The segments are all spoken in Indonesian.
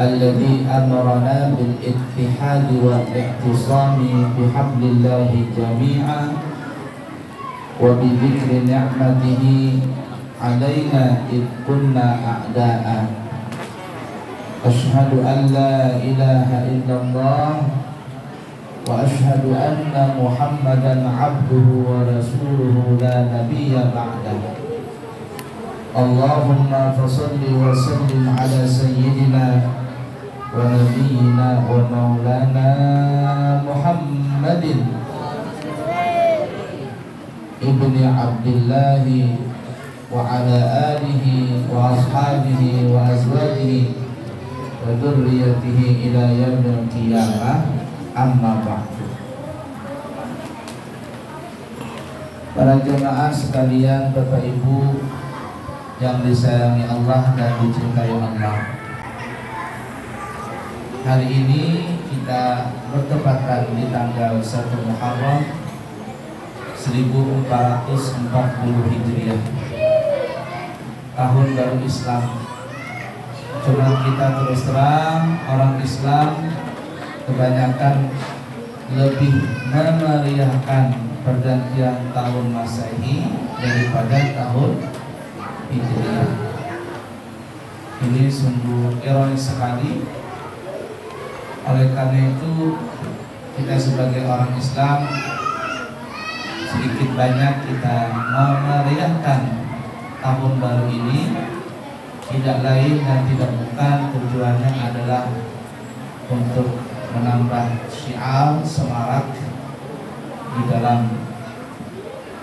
الذي أمرنا بالاتحاد والاعتصام بحبل الله جميعا وبذكر نعمته علينا إذ كنا أعداء. أشهد أن لا إله إلا الله وأشهد أن محمدا عبده ورسوله لا نبي بعده. اللهم فصل وسلم على سيدنا ونبينا ومولانا محمد ابن عبد الله وعلى آله وأصحابه وأزواجه وذريته إلى يوم القيامة. Amma ba'du. Para jemaah sekalian, Bapak Ibu yang disayangi Allah dan dicintai Allah, hari ini kita bertepatan di tanggal 1 Muharram 1440 Hijriah, tahun baru Islam. Cuma kita terus terang, orang Islam kebanyakan lebih memeriahkan pergantian tahun Masehi daripada tahun Hijriah. Ini sungguh ironis sekali. Oleh karena itu, kita sebagai orang Islam sedikit banyak kita memeriahkan tahun baru ini, tidak lain dan tidak bukan tujuannya adalah untuk menambah syiar semarak di dalam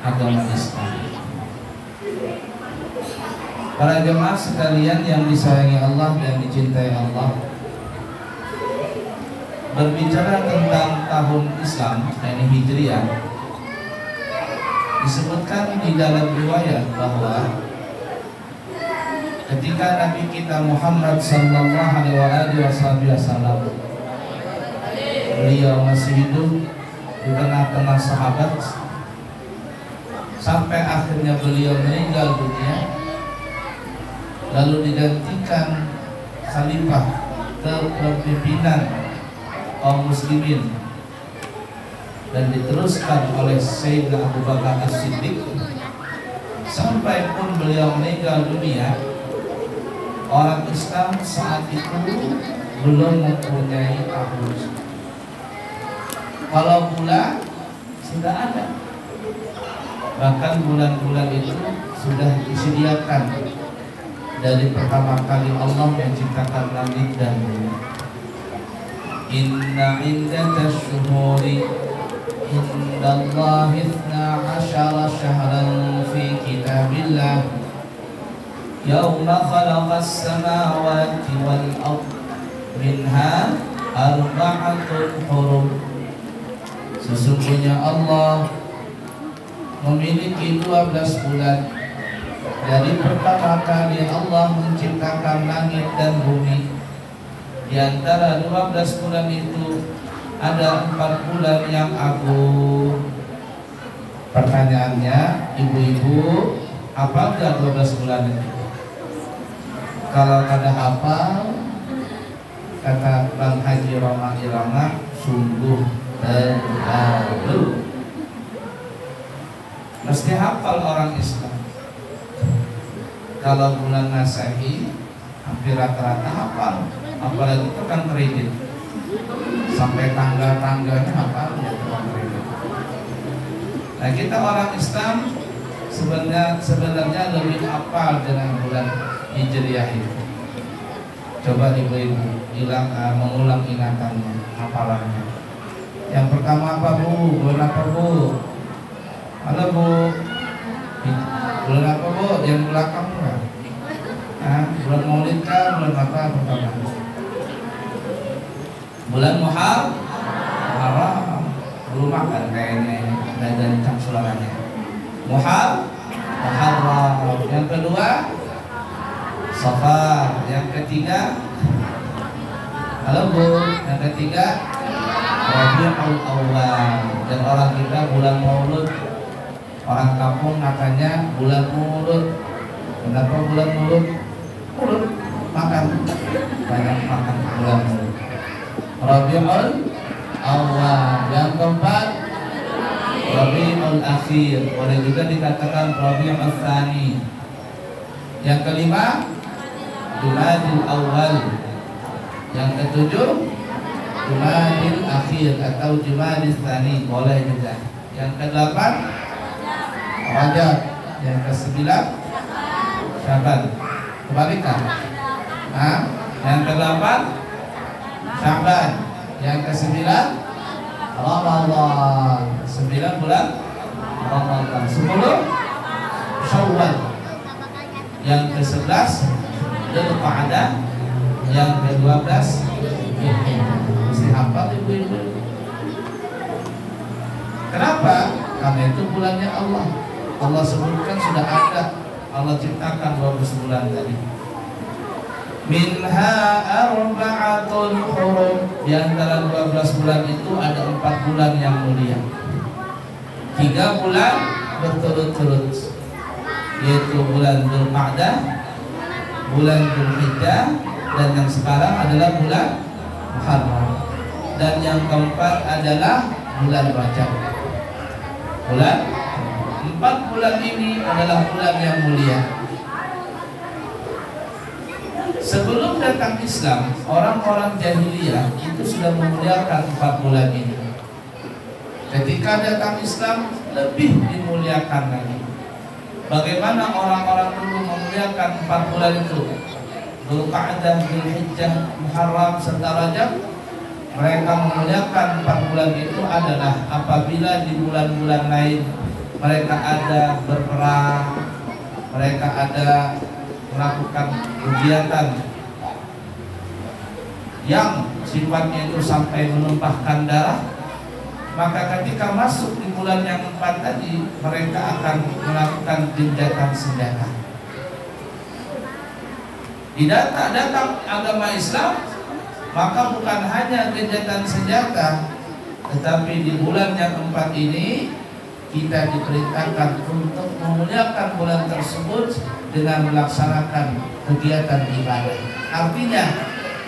agama Islam. Para jemaah sekalian yang disayangi Allah dan dicintai Allah, berbicara tentang tahun Islam, ini Hijriah, disebutkan di dalam riwayat bahwa ketika Nabi kita Muhammad sallallahu alaihi wasallam beliau masih hidup di tengah-tengah sahabat sampai akhirnya beliau meninggal dunia, lalu digantikan khalifah kepemimpinan kaum muslimin dan diteruskan oleh Sayyidina Abu Bakar As-Siddiq sampai pun beliau meninggal dunia. Orang Islam saat itu belum mempunyai tahun. Kalau bulan sudah ada, bahkan bulan-bulan itu sudah disediakan dari pertama kali Allah menciptakan langit dan bumi. Inna iddatash syuhuri indallahi 12 syahran fi kitabillah yauma khalaqas samawati wal ardh minha arba'atun hurum. Sesungguhnya Allah memiliki 12 bulan. Dari pertama kali Allah menciptakan langit dan bumi, di antara 12 bulan itu ada 4 bulan yang agung. Pertanyaannya, ibu-ibu, apa enggak 12 bulan itu? Kalau kada hafal, kata Bang Haji Roma Irama, sungguh terlalu. Mesti hafal orang Islam. Kalau bulan Masehi hampir rata-rata hafal, apalagi itu kan kredit, sampai tanggal-tanggalnya hafal ya tukang kredit. Nah, kita orang Islam sebenarnya lebih hafal dengan bulan Hijriah itu. Coba ibu-ibu mengulang ingatannya, hafalannya. Yang pertama apa Bu? Bulan apa Bu? Halo Bu, bulan apa Bu? Yang belakang kan? Bulan Maulid kan? Bulan apa pertama? Bulan Muharram. Belum makan kayaknya dan cang suaranya. Muharram. Yang kedua Safar. Yang ketiga, halo Bu, yang ketiga Rabiul Awwal. Dan orang kita bulan Maulud, orang kampung katanya bulan Maulud. Kenapa bulan Maulud? Maulud makan, banyak makan bulan Rabiul Awal. Yang keempat Rabiul Akhir, boleh juga dikatakan Rabiul Tsani. Yang kelima Jumadil Awal. Yang ketujuh Jumadil Akhir atau Jumadil Tsani, boleh juga. Yang kedelapan Rajab. Yang kesembilan Syaban. Kebalikan. Nah, yang kedelapan Syaban. Yang kesembilan Ramadan. 9 bulan Ramadan. 10 Syawal. Yang ke-11 Dzulqa'dah. Yang ke-12 Dzulhijjah. Mesti hafal ibu-ibu. Kenapa? Karena itu bulannya Allah. Allah sebutkan sudah ada. Allah ciptakan 12 bulan tadi. Minha arba'atun hurum. Di antara 12 bulan itu ada 4 bulan yang mulia. 3 bulan berturut-turut, yaitu bulan Dzulqa'dah, bulan Dzulhijjah, dan yang sekarang adalah bulan Muharram. Dan yang keempat adalah bulan Rajab. 4 bulan ini adalah bulan yang mulia. Sebelum datang Islam, orang-orang jahiliyah itu sudah memuliakan 4 bulan ini. Ketika datang Islam, lebih dimuliakan lagi. Bagaimana orang-orang dulu memuliakan 4 bulan itu? Dzulqa'dah, Dzulhijjah, Muharram serta Rajab. Mereka memuliakan 4 bulan itu adalah apabila di bulan-bulan lain mereka ada berperang, mereka ada melakukan kegiatan yang sifatnya itu sampai menumpahkan darah, maka ketika masuk di bulan yang 4 tadi, mereka akan melakukan gencatan senjata. Di datang agama Islam, maka bukan hanya gencatan senjata, tetapi di bulan yang 4 ini kita diperintahkan untuk memuliakan bulan tersebut dengan melaksanakan kegiatan ibadah. Artinya,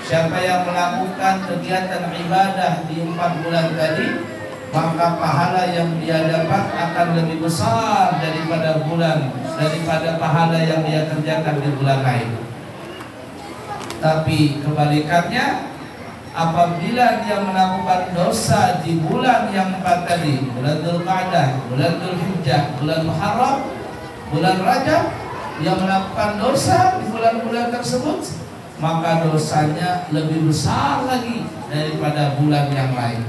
siapa yang melakukan kegiatan ibadah di 4 bulan tadi, maka pahala yang dia dapat akan lebih besar daripada pahala yang dia kerjakan di bulan lain. Tapi kebalikannya, apabila dia melakukan dosa di bulan yang 4 tadi, bulan Dzulqa'dah, bulan Dzulhijjah, bulan Muharram, bulan Rajab, dia melakukan dosa di bulan-bulan tersebut, maka dosanya lebih besar lagi daripada bulan yang lain.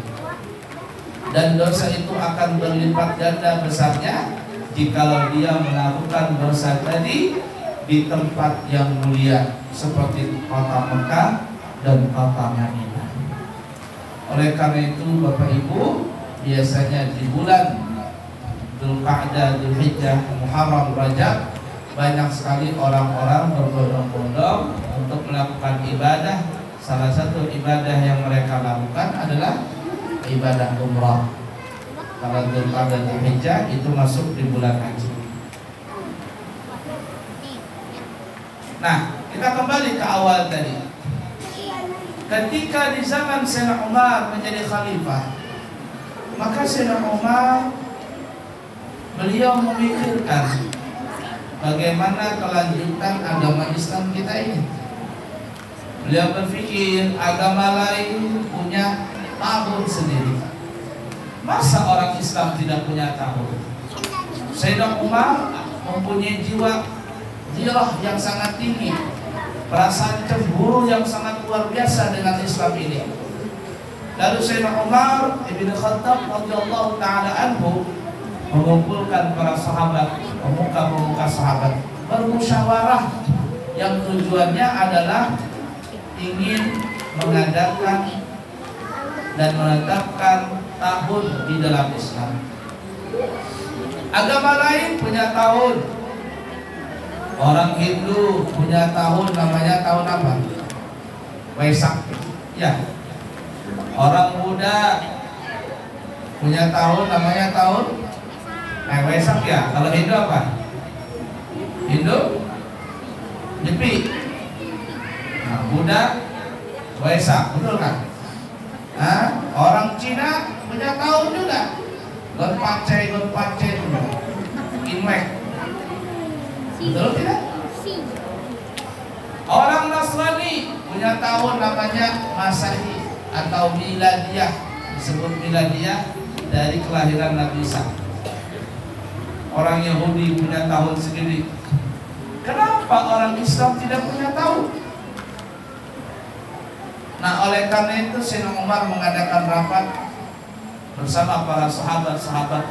Dan dosa itu akan berlipat ganda besarnya jikalau dia melakukan dosa tadi di tempat yang mulia seperti kota Mekah dan kota Madinah. Oleh karena itu Bapak Ibu, biasanya di bulan Dzulqa'dah, Dzulhijjah, Muharram, Rajab, banyak sekali orang-orang berbondong-bondong untuk melakukan ibadah. Salah satu ibadah yang mereka lakukan adalah ibadah umrah. Kalau Dzulqa'dah, Dzulhijjah itu masuk di bulan haji. Nah, kita kembali ke awal tadi. Ketika di zaman Sayyidina Umar menjadi khalifah, maka Sayyidina Umar beliau memikirkan bagaimana kelanjutan agama Islam kita ini. Beliau berpikir agama lain punya tahun sendiri, masa orang Islam tidak punya tahun? Sayyidina Umar mempunyai jiwa yang sangat tinggi, perasaan cemburu yang sangat luar biasa dengan Islam ini. Lalu Sayyidina Umar Ibn Khattab radhiyallahu ta'ala anhu mengumpulkan para sahabat, pemuka-pemuka sahabat, bermusyawarah yang tujuannya adalah ingin mengadakan dan menetapkan tahun di dalam Islam. Agama lain punya tahun. Orang Hindu punya tahun, namanya tahun apa? Waisak. Ya. Orang Buddha punya tahun, namanya tahun Waisak ya. Kalau Hindu apa? Hindu Nyepi. Buddha Waisak, betul kan? Orang Cina punya tahun juga. Gonpace juga. Imlek. Betul tidak? Orang Nasrani punya tahun namanya Masehi atau Miladiyah, disebut Miladiyah dari kelahiran Nabi Isa. Orang Yahudi punya tahun sendiri. Kenapa orang Islam tidak punya tahun? Nah, oleh karena itu Sayyidina Umar mengadakan rapat bersama para sahabat-sahabat,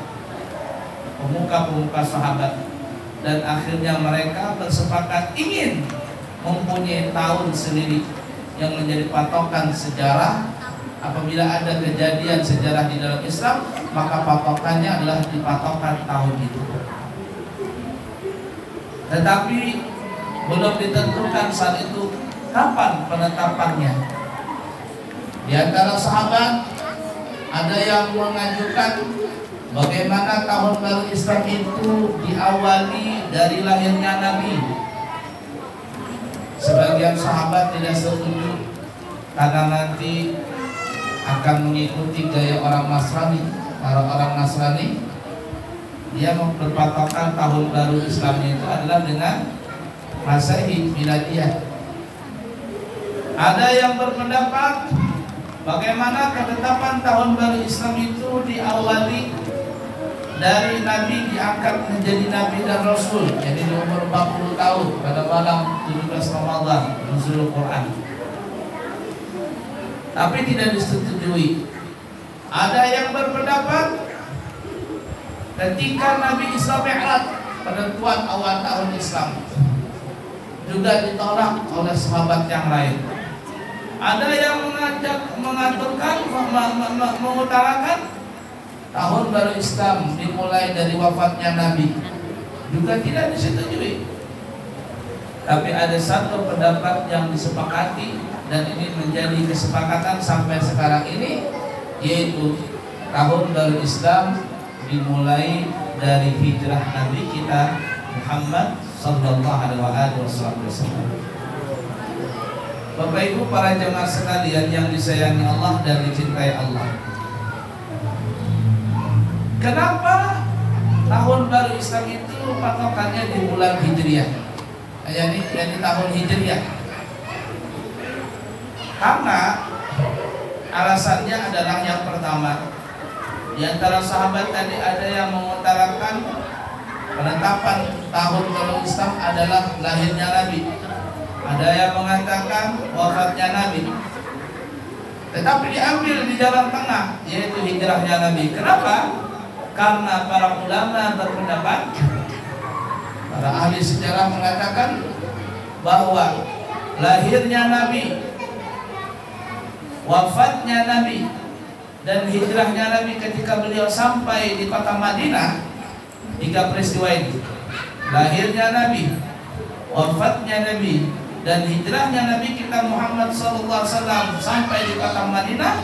pemuka-pemuka sahabat, dan akhirnya mereka bersepakat ingin mempunyai tahun sendiri yang menjadi patokan sejarah. Apabila ada kejadian sejarah di dalam Islam, maka patokannya adalah di patokan tahun itu. Tetapi belum ditentukan saat itu kapan penetapannya. Di antara sahabat ada yang mengajukan bagaimana tahun baru Islam itu diawali dari lahirnya Nabi. Sebagian sahabat tidak setuju karena nanti akan mengikuti gaya orang Nasrani. Para orang Nasrani, dia berpatokan tahun baru Islam itu adalah dengan Masehi Miladiyah. Ada yang berpendapat bagaimana ketetapan tahun baru Islam itu diawali dari Nabi diangkat menjadi Nabi dan Rasul, jadi di umur 40 tahun pada malam 17 Ramadan nuzul Quran. Tapi tidak disetujui. Ada yang berpendapat ketika Nabi Isra Mi'raj, penentuan awal tahun Islam, juga ditolak oleh sahabat yang lain. Ada yang mengutarakan tahun baru Islam dimulai dari wafatnya Nabi, juga tidak disetujui. Tapi ada satu pendapat yang disepakati dan ini menjadi kesepakatan sampai sekarang ini, yaitu tahun baru Islam dimulai dari hijrah Nabi kita Muhammad sallallahu alaihi wasallam. Bapak Ibu para jemaah sekalian yang disayangi Allah dan dicintai Allah, kenapa tahun baru Islam itu patokannya di bulan Hijriah, yakni tahun Hijriah? Karena alasannya adalah yang pertama, di antara sahabat tadi ada yang mengutarakan penetapan tahun baru Islam adalah lahirnya Nabi. Ada yang mengatakan wafatnya Nabi. Tetapi diambil di jalan tengah, yaitu hijrahnya Nabi. Kenapa? Karena para ulama berpendapat, para ahli sejarah mengatakan bahwa lahirnya Nabi, wafatnya Nabi, dan hijrahnya Nabi ketika beliau sampai di kota Madinah, 3 peristiwa ini, lahirnya Nabi, wafatnya Nabi, dan hijrahnya Nabi kita Muhammad SAW sampai di kota Madinah,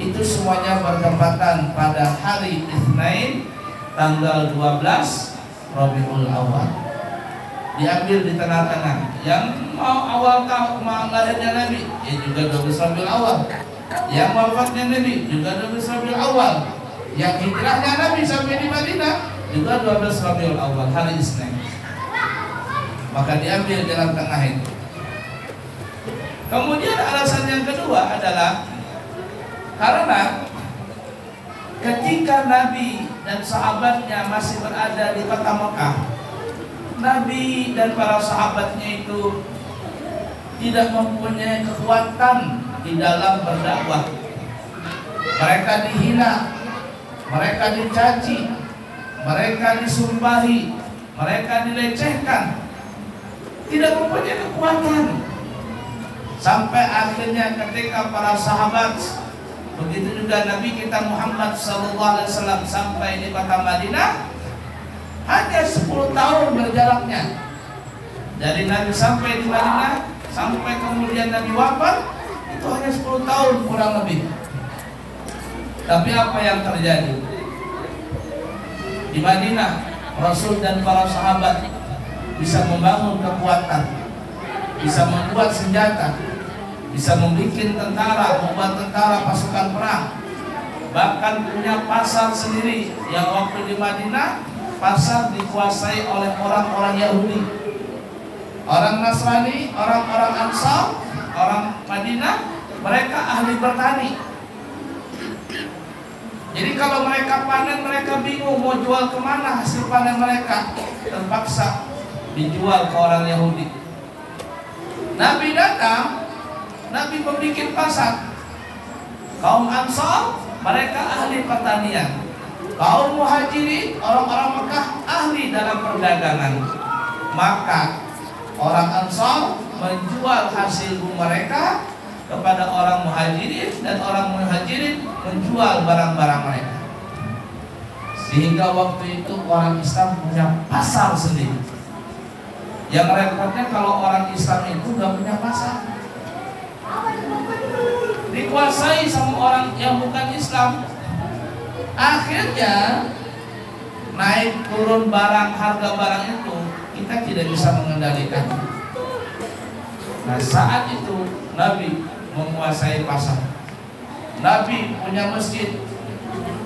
itu semuanya bertepatan pada hari Itsnain tanggal 12 Rabiul Awal. Diambil di tengah-tengah. Yang mau awal tahun lahirnya Nabi, ya juga 12 Rabiul Awal. Yang wafatnya Nabi juga 12 Rabiul Awal. Yang hijrahnya Nabi sampai di Madinah juga 12 Rabiul Awal, hari Itsnain. Maka diambil jalan tengah itu. Kemudian alasan yang kedua adalah karena ketika Nabi dan sahabatnya masih berada di kota Mekah, Nabi dan para sahabatnya itu tidak mempunyai kekuatan di dalam berdakwah. Mereka dihina, mereka dicaci, mereka disumpahi, mereka dilecehkan, tidak mempunyai kekuatan. Sampai akhirnya ketika para sahabat, begitu juga Nabi kita Muhammad SAW sampai di kota Madinah, hanya 10 tahun berjaraknya. Dari Nabi sampai di Madinah sampai kemudian Nabi wafat, itu hanya 10 tahun kurang lebih. Tapi apa yang terjadi? Di Madinah, Rasul dan para sahabat bisa membangun kekuatan, bisa membuat senjata, bisa membuat tentara, membuat tentara pasukan perang, bahkan punya pasar sendiri yang waktu di Madinah pasar dikuasai oleh orang-orang Yahudi, orang Nasrani, orang-orang Ansar, orang Madinah, mereka ahli bertani. Jadi kalau mereka panen, mereka bingung mau jual kemana hasil panen mereka, terpaksa dijual ke orang Yahudi. Nabi datang, Nabi membuat pasar. Kaum Ansar, mereka ahli pertanian. Kaum Muhajirin, orang-orang Mekah, ahli dalam perdagangan. Maka orang Ansar menjual hasil mereka kepada orang Muhajirin, dan orang Muhajirin menjual barang-barang mereka. Sehingga waktu itu orang Islam punya pasar sendiri. Yang repotnya kalau orang Islam itu gak punya pasar, dikuasai sama orang yang bukan Islam. Akhirnya naik turun barang, harga barang itu kita tidak bisa mengendalikan. Nah, saat itu Nabi menguasai pasar, Nabi punya masjid,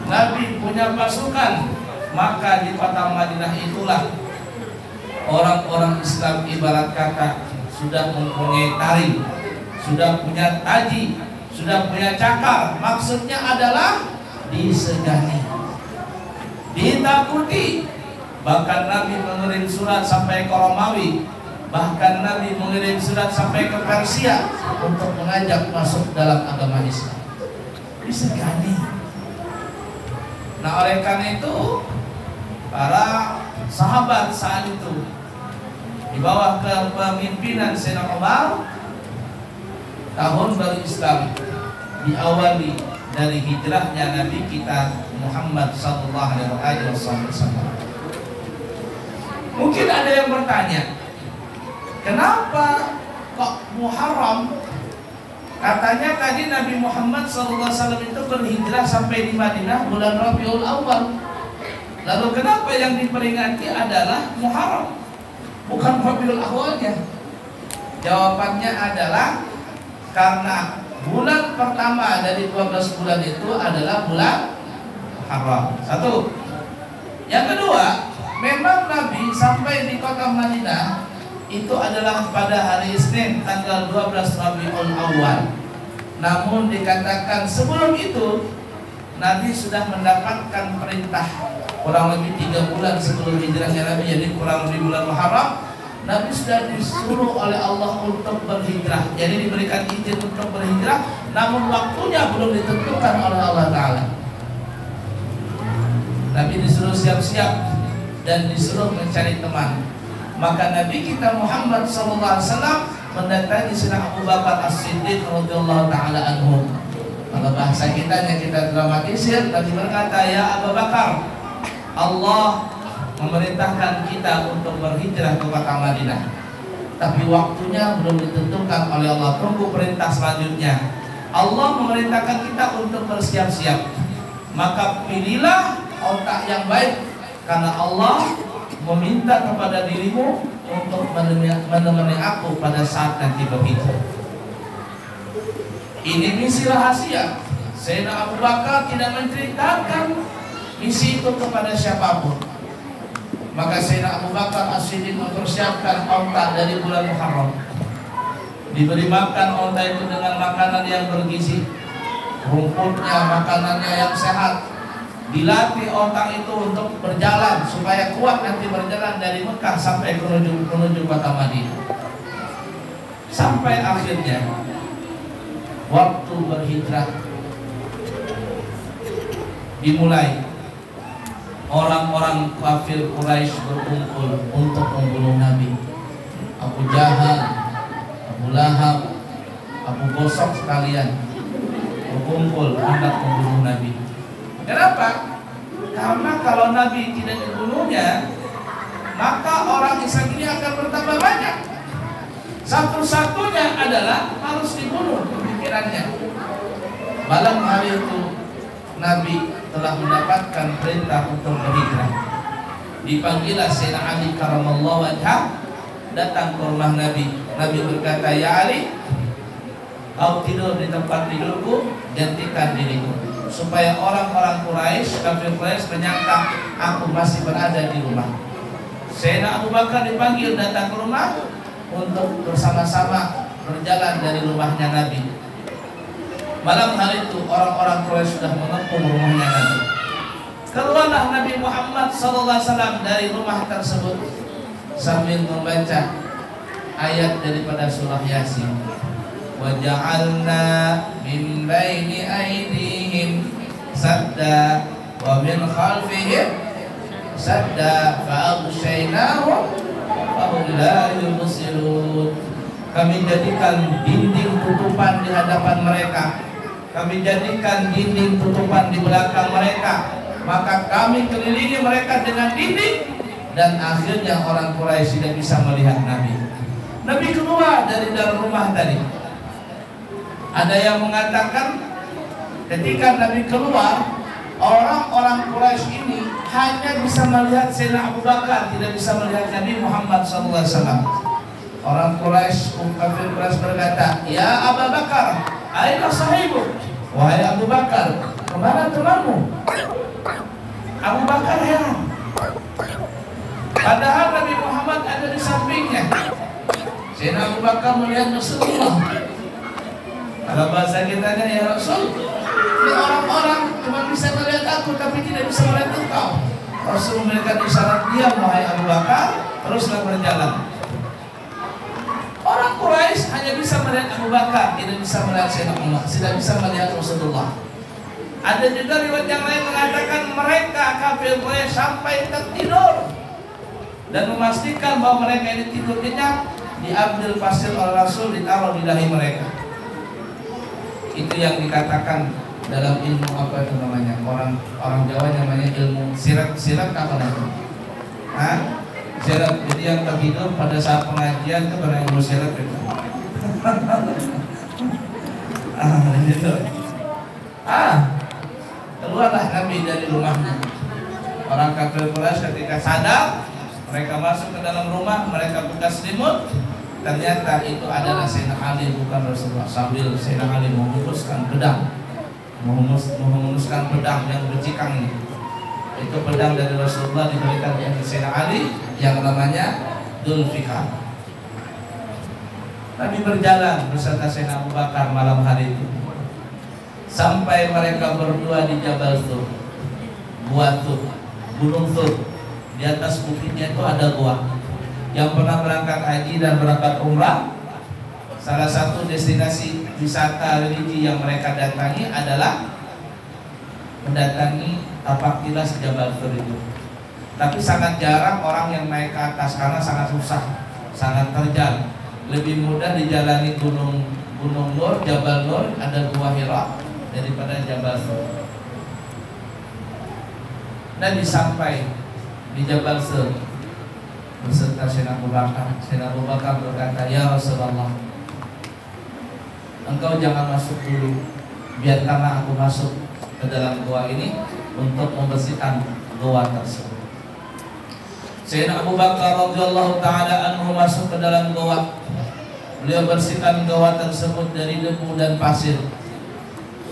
Nabi punya pasukan. Maka di kota Madinah itulah orang-orang Islam ibarat kata sudah mempunyai taring, sudah punya taji, sudah punya cakar. Maksudnya adalah disegani, ditakuti. Bahkan Nabi mengirim surat sampai ke Romawi, bahkan Nabi mengirim surat sampai ke Persia untuk mengajak masuk dalam agama Islam. Disegani. Nah, oleh karena itu para sahabat saat itu di bawah kepemimpinan Sayyidina Umar, tahun baru Islam diawali dari hijrahnya Nabi kita Muhammad sallallahu alaihi wasallam. Mungkin ada yang bertanya, kenapa kok Muharram? Katanya tadi Nabi Muhammad sallallahu alaihi wasallam itu berhijrah sampai di Madinah bulan Rabiul Awal. Lalu kenapa yang diperingati adalah Muharram, bukan Rabiul Awalnya? Jawabannya adalah karena bulan pertama dari 12 bulan itu adalah bulan Muharram. Satu. Yang kedua, memang Nabi sampai di kota Madinah itu adalah pada hari Isnin tanggal 12 Rabiul Awal. Namun dikatakan sebelum itu Nabi sudah mendapatkan perintah kurang lebih 3 bulan sebelum hijrahnya Nabi, jadi kurang lebih bulan Muharram. Nabi sudah disuruh oleh Allah untuk berhijrah, jadi diberikan izin untuk berhijrah, namun waktunya belum ditentukan oleh Allah Ta'ala. Nabi disuruh siap-siap dan disuruh mencari teman. Maka Nabi kita Muhammad SAW mendatangi Sayyidina Abu Bakar As-Siddiq radhiyallahu ta'ala anhu. Kalau bahasa kita yang kita dramatisir, Nabi berkata, ya Abu Bakar, Allah memerintahkan kita untuk berhijrah ke kota Madinah, tapi waktunya belum ditentukan oleh Allah. Tunggu perintah selanjutnya. Allah memerintahkan kita untuk bersiap-siap, maka pilihlah otak yang baik, karena Allah meminta kepada dirimu untuk menemani aku pada saat nanti berhijrah. Ini misi rahasia. Sayyidina Abu Bakar tidak menceritakan misi itu kepada siapapun. Maka Sayyidina Abu Bakar As-Siddiq mempersiapkan onta dari bulan Muharram. Diberi makan onta itu dengan makanan yang bergizi, rumputnya, makanannya yang sehat. Dilatih onta itu untuk berjalan supaya kuat nanti berjalan dari Mekah sampai menuju kota Madinah. Sampai akhirnya waktu berhijrah dimulai. Orang-orang kafir Quraisy berkumpul untuk membunuh Nabi. Abu Jahal, Abu Lahab, Abu Gosok sekalian berkumpul hendak membunuh Nabi. Kenapa? Karena kalau Nabi tidak dibunuhnya, maka orang Islam ini akan bertambah banyak. Satu-satunya adalah harus dibunuh pemikirannya. Malam hari itu Nabi telah mendapatkan perintah untuk berhijrah. Dipanggillah Sayyidina Ali karamallahu wajhah datang ke rumah Nabi. Nabi berkata, ya Ali, kau tidur di tempat tidurku, gantikan diriku, supaya orang-orang Quraisy, kafir Quraisy menyangka aku masih berada di rumah. Sayyidina Abu Bakar dipanggil datang ke rumah untuk bersama-sama berjalan dari rumahnya Nabi. Malam hari itu orang-orang Quraisy sudah mengepung rumahnya Nabi. Keluarlah Nabi Muhammad SAW dari rumah tersebut sambil membaca ayat daripada surah Yasin. Wa ja'alna min baini aydihim sadda wa min khalfihim sadda fa'aghshaynahum fahum la yubsirun. Kami jadikan dinding tutupan di hadapan mereka, kami jadikan dinding tutupan di belakang mereka, maka kami kelilingi mereka dengan dinding, dan akhirnya orang Quraisy tidak bisa melihat Nabi. Nabi keluar dari dalam rumah tadi. Ada yang mengatakan ketika Nabi keluar, orang-orang Quraisy ini hanya bisa melihat Sayyidina Abu Bakar, tidak bisa melihat Nabi Muhammad SAW. Orang Quraisy, kafir Quraisy berkata, "Ya Abu Bakar, aina sahibu?" Wahai Abu Bakar, kemana temanmu? Abu Bakar heran. Padahal Nabi Muhammad ada di sampingnya. Sayyidina Abu Bakar melihat Rasulullah. Kalau bahasa kita kan, ya Rasul, ini orang-orang cuma bisa melihat aku tapi tidak bisa melihat engkau. Rasul memberikan isyarat diam, wahai Abu Bakar, teruslah berjalan. Orang Quraisy hanya bisa melihat Abu Bakar, tidak bisa melihat Sayyidina Umar, tidak bisa melihat Rasulullah. Ada juga riwayat yang lain mengatakan mereka kafir Quraisy sampai tertidur dan memastikan bahwa mereka ini tidur nyenyak, diambil pasir oleh Rasul, ditaruh di dahi mereka. Itu yang dikatakan dalam ilmu apa itu namanya, orang Jawa namanya ilmu sirat apa namanya? Sirat. Jadi yang tertidur pada saat pengajian itu karena ilmu sirat itu. Gitu. Keluarlah Nabi dari rumahnya. Orang kafir Quraisy ketika sadar, mereka masuk ke dalam rumah, mereka buka selimut, ternyata itu adalah Sayyidina Ali, bukan Rasulullah. Sambil Sayyidina Ali menghunuskan pedang, menghunuskan pedang yang bercikang ini. Itu pedang dari Rasulullah diberikan oleh Sayyidina Ali yang namanya Dzulfikar. Nabi berjalan beserta Sayyidina Abu Bakar malam hari itu sampai mereka berdua di Jabal Tur, Gua Tur, Gunung Tur. Di atas bukitnya itu ada gua. Yang pernah berangkat haji dan berangkat umrah, salah satu destinasi wisata religi yang mereka datangi adalah mendatangi tapak tilas Jabal Tur itu. Tapi sangat jarang orang yang naik ke atas karena sangat susah, sangat terjal. Lebih mudah dijalani Gunung Nur, Jabal Nur, ada Gua Hira daripada Jabal Tur. Nabi sampai di Jabal Tur beserta Sayyidina Abu Bakar. Sayyidina Abu Bakar berkata, "Ya Rasulullah, engkau jangan masuk dulu, biarkanlah aku masuk ke dalam gua ini untuk membersihkan gua tersebut." Sayyidina Abu Bakar radhiyallahu taala anhu masuk ke dalam gua. Beliau bersihkan gua tersebut dari debu dan pasir.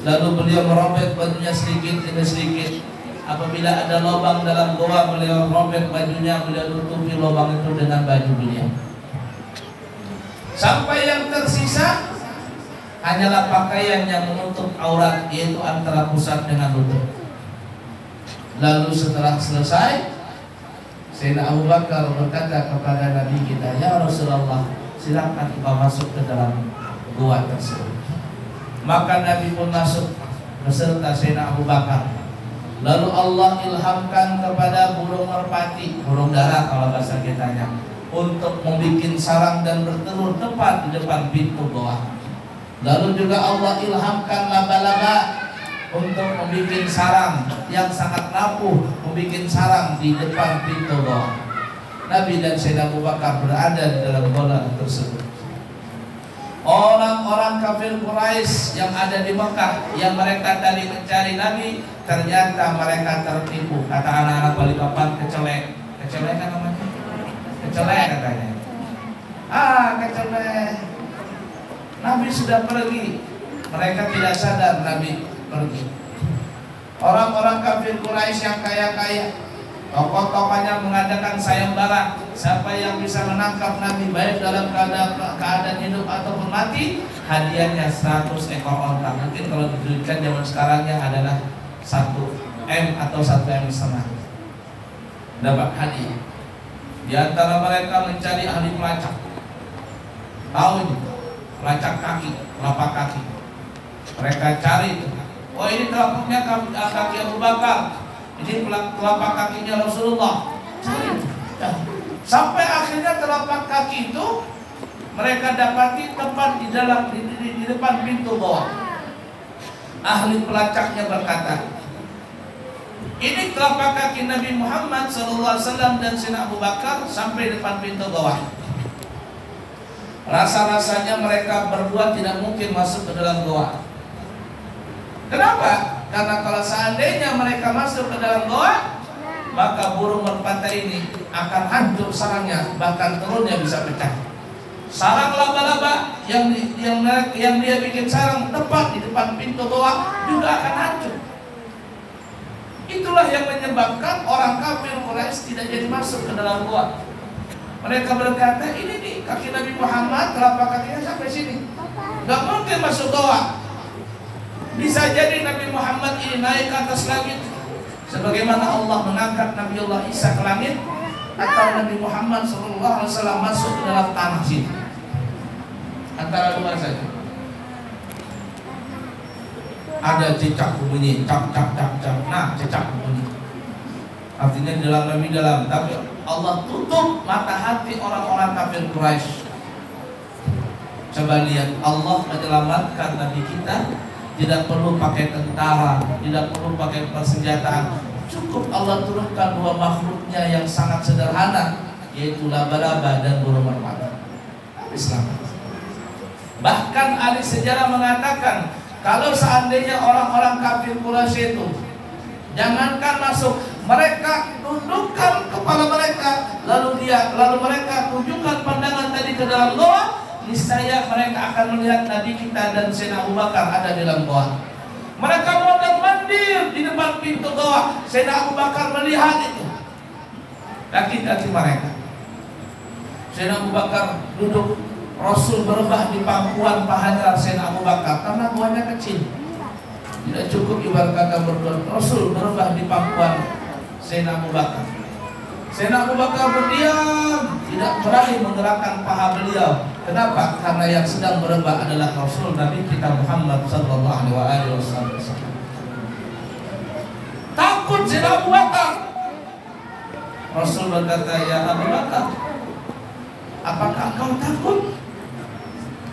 Lalu beliau merobek bajunya sedikit demi sedikit. Apabila ada lubang dalam goa, beliau robek bajunya, beliau tutupi lubang itu dengan baju beliau. Sampai yang tersisa hanyalah pakaian yang menutup aurat, yaitu antara pusat dengan lutut. Lalu setelah selesai, Sayyidina Abu Bakar berkata kepada Nabi kita, "Ya Rasulullah, silakan engkau masuk ke dalam gua tersebut." Maka Nabi pun masuk beserta Sayyidina Abu Bakar. Lalu Allah ilhamkan kepada burung merpati, burung dara kalau bahasa kitanya, untuk membuat sarang dan bertelur tepat di depan pintu goa. Lalu juga Allah ilhamkan laba-laba untuk membuat sarang yang sangat rapuh, membuat sarang di depan pintu goa. Nabi dan Sayyidina Abu Bakar berada di dalam goa tersebut. Orang-orang kafir Quraisy yang ada di Mekah, yang mereka tadi mencari Nabi, ternyata mereka tertipu. Kata anak-anak Balikpapan, kecelek. Kecelek kan namanya? Kecelek katanya. Kecelek. Nabi sudah pergi. Mereka tidak sadar Nabi pergi. Orang-orang kafir Quraisy yang kaya-kaya, tokoh-tokohnya mengadakan sayembara, siapa yang bisa menangkap Nabi baik dalam keadaan hidup ataupun mati, hadiahnya 100 ekor onta. Mungkin kalau diberikan zaman sekarangnya adalah 1 M atau 1,5 M. Dapat hadiah. Di antara mereka mencari ahli pelacak. Tahu ini, pelacak kaki, telapak kaki. Mereka cari itu. Oh, ini telapaknya kaki Abu Bakar. Ini telapak kakinya Rasulullah. Cari itu. Sampai akhirnya telapak kaki itu mereka dapati tepat di depan pintu bawah. Ahli pelacaknya berkata, ini telapak kaki Nabi Muhammad SAW dan Sayyidina Abu Bakar sampai depan pintu bawah. Rasa-rasanya mereka berdua tidak mungkin masuk ke dalam goa. Kenapa? Karena kalau seandainya mereka masuk ke dalam goa, maka burung merpati ini akan hancur sarangnya, bahkan telurnya bisa pecah. Sarang laba-laba yang dia bikin sarang tepat di depan pintu goa juga akan hancur. Itulah yang menyebabkan orang kafir Quraisy tidak jadi masuk ke dalam goa. Mereka berkata, ini nih kaki Nabi Muhammad, telapak kakinya sampai sini, nggak mungkin masuk goa. Bisa jadi Nabi Muhammad ini naik ke atas langit, sebagaimana Allah mengangkat Nabi Allah Isa ke langit, atau Nabi Muhammad SAW masuk ke dalam tanah sini. Antara dua saja. Ada cicak bunyi, cap. Nah, cicak bunyi. Artinya dalam, tapi Allah tutup mata hati orang-orang kafir Quraisy. Coba lihat, Allah menyelamatkan Nabi kita. Tidak perlu pakai tentara, tidak perlu pakai persenjataan. Cukup Allah turunkan dua makhluknya yang sangat sederhana, yaitu laba-laba dan burung merpati. Islam. Bahkan ahli sejarah mengatakan, kalau seandainya orang-orang kafir Quraisy itu jangankan masuk, mereka tundukkan kepala mereka, lalu mereka tunjukkan pandangan tadi ke dalam goa, niscaya mereka akan melihat Nabi kita dan Sayyidina Abu Bakar ada di dalam goa. Mereka mondar-mandir di depan pintu goa. Sayyidina Abu Bakar melihat itu, kaki-kaki mereka. Sayyidina Abu Bakar duduk, Rasul berebah di pangkuan pahanya Sayyidina Abu Bakar karena goanya kecil. Tidak cukup ibarat kata berdua. Rasul berebah di pangkuan Sayyidina Abu Bakar. Sayyidina Abu Bakar berdiam, tidak berani menggerakkan paha beliau. Kenapa? Karena yang sedang berebah adalah Rasul Nabi kita Muhammad sallallahu alaihi wasallam. Takut Sayyidina Abu Bakar. Rasul berkata, ya Abu Bakar, apakah kau takut?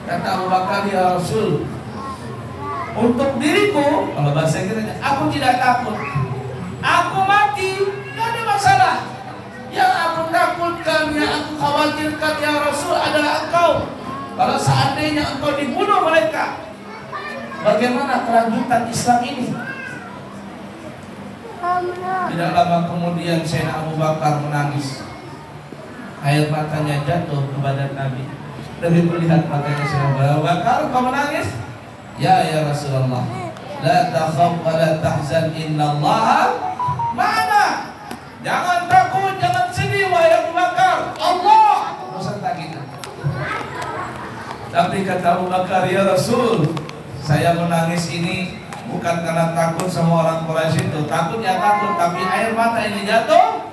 Kata Abu Bakar, ya Rasul, untuk diriku, kalau bahasa Inggrisnya, aku tidak takut. Aku mati, tidak ada masalah. Yang aku takutkan, yang aku khawatirkan ya Rasul adalah engkau. Kalau seandainya engkau dibunuh mereka, bagaimana kelanjutan Islam ini? Tidak lama kemudian Sayyidina Abu Bakar menangis. Air matanya jatuh ke badan Nabi. Nabi melihat matanya Sayyidina Abu Bakar, kau menangis? Ya Rasulullah, la takhaf wa la tahzan, innallaha ma'ana. Jangan takut, jangan sedih wahai Abu Bakar, Allah beserta kita. Tapi kata Abu Bakar, ya Rasul, saya menangis ini bukan karena takut sama orang Quraisy itu. Takutnya takut, tapi air mata ini jatuh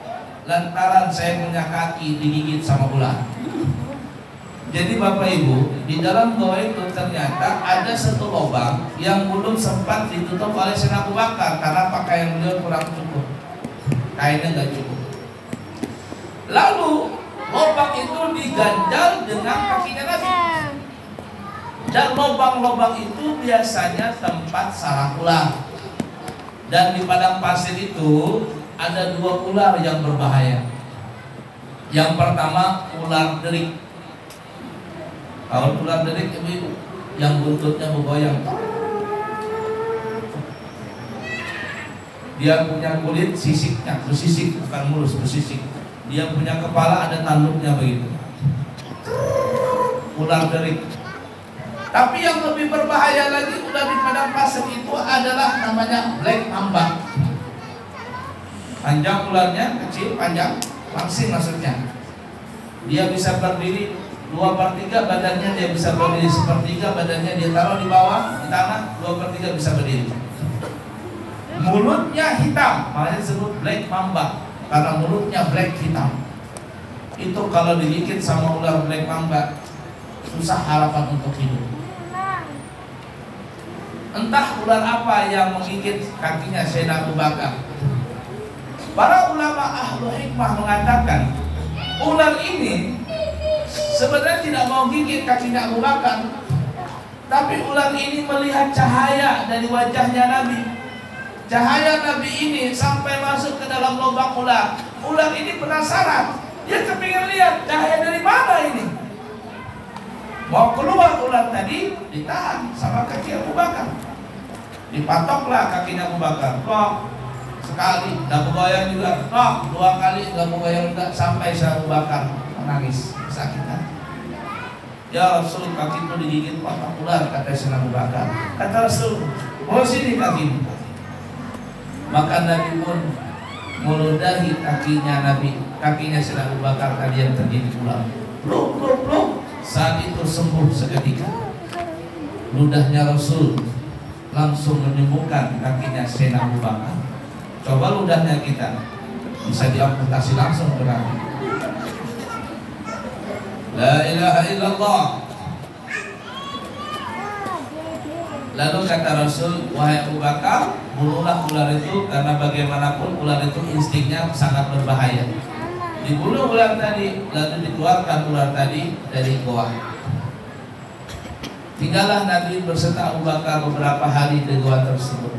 lantaran saya punya kaki digigit sama ular. Jadi Bapak Ibu, di dalam goa itu ternyata ada satu lubang yang belum sempat ditutup oleh Sayyidina Abu Bakar karena pakaian beliau kurang cukup, kainnya nggak cukup. Lalu lubang itu diganjal dengan kakinya Nabi. Dan lubang-lubang itu biasanya tempat sarang ular. Dan di padang pasir itu ada dua ular yang berbahaya. Yang pertama ular derik. Kalau ular derik ibu-ibu yang buntutnya bergoyang, dia punya kulit sisiknya, bersisik, bukan mulus, bersisik. Dia punya kepala ada tanduknya begitu. Ular derik. Tapi yang lebih berbahaya lagi ular di padang pasir itu adalah namanya black mamba. Panjang ularnya, kecil, panjang, langsing maksudnya. Dia bisa berdiri 2/3 badannya, dia bisa berdiri 1/3 badannya, dia taruh di bawah di tanah 2/3 bisa berdiri. Mulutnya hitam, makanya disebut black mamba karena mulutnya black hitam. Itu kalau digigit sama ular black mamba susah harapan untuk hidup. Entah ular apa yang menggigit kakinya Sayyidina Abu Bakar. Para ulama ahlu hikmah mengatakan ular ini sebenarnya tidak mau gigit kakinya Abu Bakar, tapi ular ini melihat cahaya dari wajahnya Nabi. Cahaya Nabi ini sampai masuk ke dalam lubang ular. Ular ini penasaran, dia kepingin lihat cahaya dari mana ini. Mau keluar ular tadi, ditahan sama kaki Abu Bakar. Dipatoklah kakinya Abu Bakar. Sekali, gak kebayang juga. 2 kali gak kebayang juga, sampai Abu Bakar menangis kesakitan. Ya Rasul, kakiku digigit patok ular, kata Sayyidina Abu Bakar. Kata Rasul, oh sini kakimu. Maka Nabi pun meludahi kakinya Nabi, kakinya Sayyidina Abu Bakar tadi yang tergigit ular. Pluk. Saat itu sembuh seketika. Ludahnya Rasul langsung menyembuhkan kakinya Sayyidina Abu Bakar. Coba ludahnya kita bisa diamputasi langsung berarti. La ilaha illallah. Lalu kata Rasul, wahai Abu Bakar, bunuhlah ular itu karena bagaimanapun ular itu instingnya sangat berbahaya. Dibunuh ular tadi, lalu dikeluarkan ular tadi dari goa. Tinggallah Nabi berserta Abu Bakar beberapa hari di goa tersebut.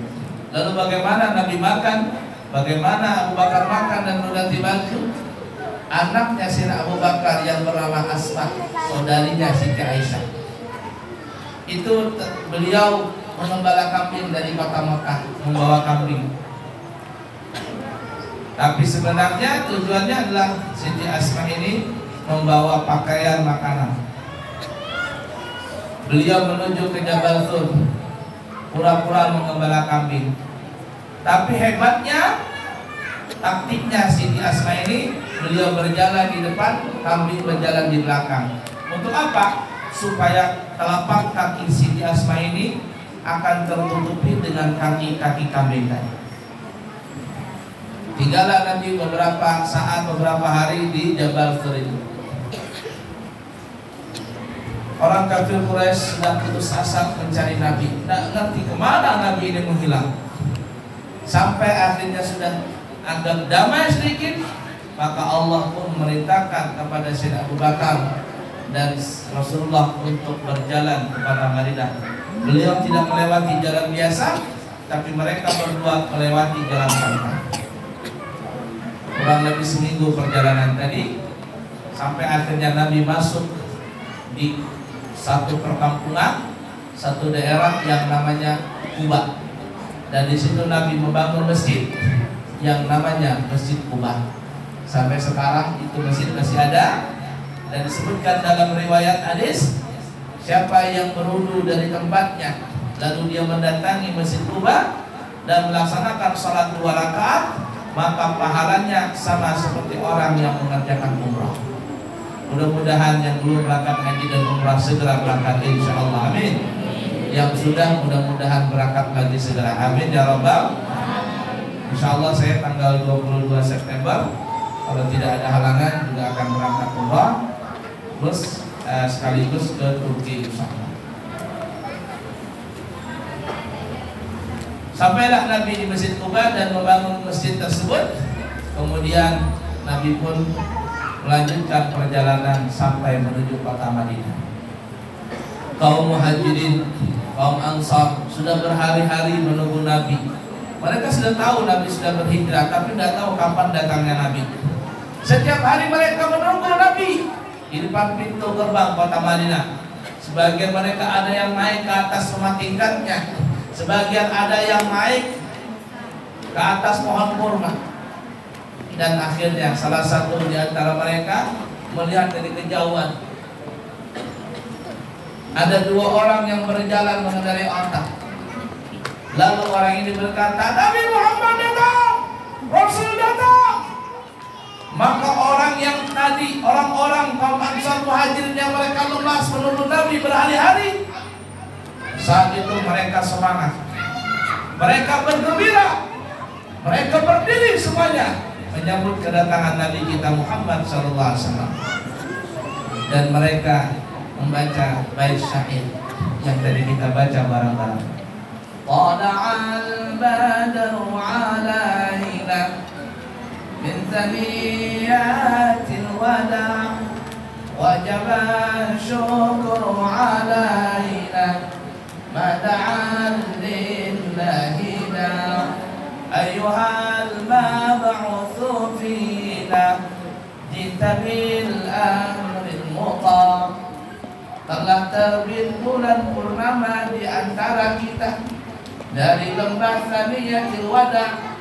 Lalu bagaimana Nabi makan? Bagaimana Abu Bakar makan dan mengganti baju? Anaknya Sayyidina Abu Bakar yang bernama Asma, saudarinya Siti Aisyah, itu beliau mengembala kambing dari kota Mekah, membawa kambing. Tapi sebenarnya tujuannya adalah Siti Asma ini membawa pakaian makanan. Beliau menuju ke Jabal Tur, pura-pura mengembala kambing. Tapi hebatnya, taktiknya Siti Asma ini, beliau berjalan di depan, kambing berjalan di belakang. Untuk apa? Supaya telapak kaki Siti Asma ini akan tertutupi dengan kaki-kaki kambing tadi. Tinggallah Nabi beberapa saat, beberapa hari di Jabal Tur itu. Orang kafir Quraisy sudah putus asa mencari Nabi, tidak ngerti kemana Nabi ini menghilang. Sampai akhirnya sudah agak damai sedikit, maka Allah pun memerintahkan kepada Sayyidina Abu Bakar dan Rasulullah untuk berjalan kepada Madinah. Beliau tidak melewati jalan biasa, tapi mereka berdua melewati jalan pantai. Kurang lebih seminggu perjalanan tadi, sampai akhirnya Nabi masuk di satu perkampungan, satu daerah yang namanya Quba. Dan di situ Nabi membangun masjid yang namanya Masjid Quba. Sampai sekarang itu masjid masih ada. Dan disebutkan dalam riwayat hadis, siapa yang berwudu dari tempatnya lalu dia mendatangi Masjid Quba dan melaksanakan salat 2 rakaat, maka pahalanya sama seperti orang yang mengerjakan umrah. Mudah-mudahan yang belum berangkat haji dan umrah segera berangkat, insyaallah, amin. Yang sudah mudah-mudahan berangkat lagi segera, amin ya rabbal. Insyaallah saya tanggal 22 September kalau tidak ada halangan juga akan berangkat umrah, terus sekaligus ke Turki insyaallah. Sampailah Nabi di Masjid Quba dan membangun masjid tersebut. Kemudian Nabi pun melanjutkan perjalanan sampai menuju kota Madinah. Kaum Muhajirin, kaum Ansar sudah berhari-hari menunggu Nabi. Mereka sudah tahu Nabi sudah berhijrah, tapi tidak tahu kapan datangnya Nabi. Setiap hari mereka menunggu Nabi di depan pintu gerbang kota Madinah. Sebagian mereka ada yang naik ke atas rumah tingkatnya, sebagian ada yang naik ke atas pohon kurma. Dan akhirnya salah satu di antara mereka melihat dari kejauhan Ada dua orang yang berjalan mengendarai onta. Lalu orang ini berkata, Nabi Muhammad datang, Rasul datang. Maka orang yang tadi, orang-orang kaum Ansar Muhajirin yang mereka lemas menunggu Nabi berhari-hari, saat itu mereka semangat, mereka bergembira, mereka berdiri semuanya menyambut kedatangan Nabi kita Muhammad SAW. Dan mereka membaca bait syair yang tadi kita baca bareng-bareng. Tala'al badru alaina min thaniyatil wada' wajaba syukru alaina mada'an lillahi da' ayyuhal mab'utsu fina jita bil amril muta'. Telah terbit bulan purnama di antara kita dari lembah Thaniyatil Wada'.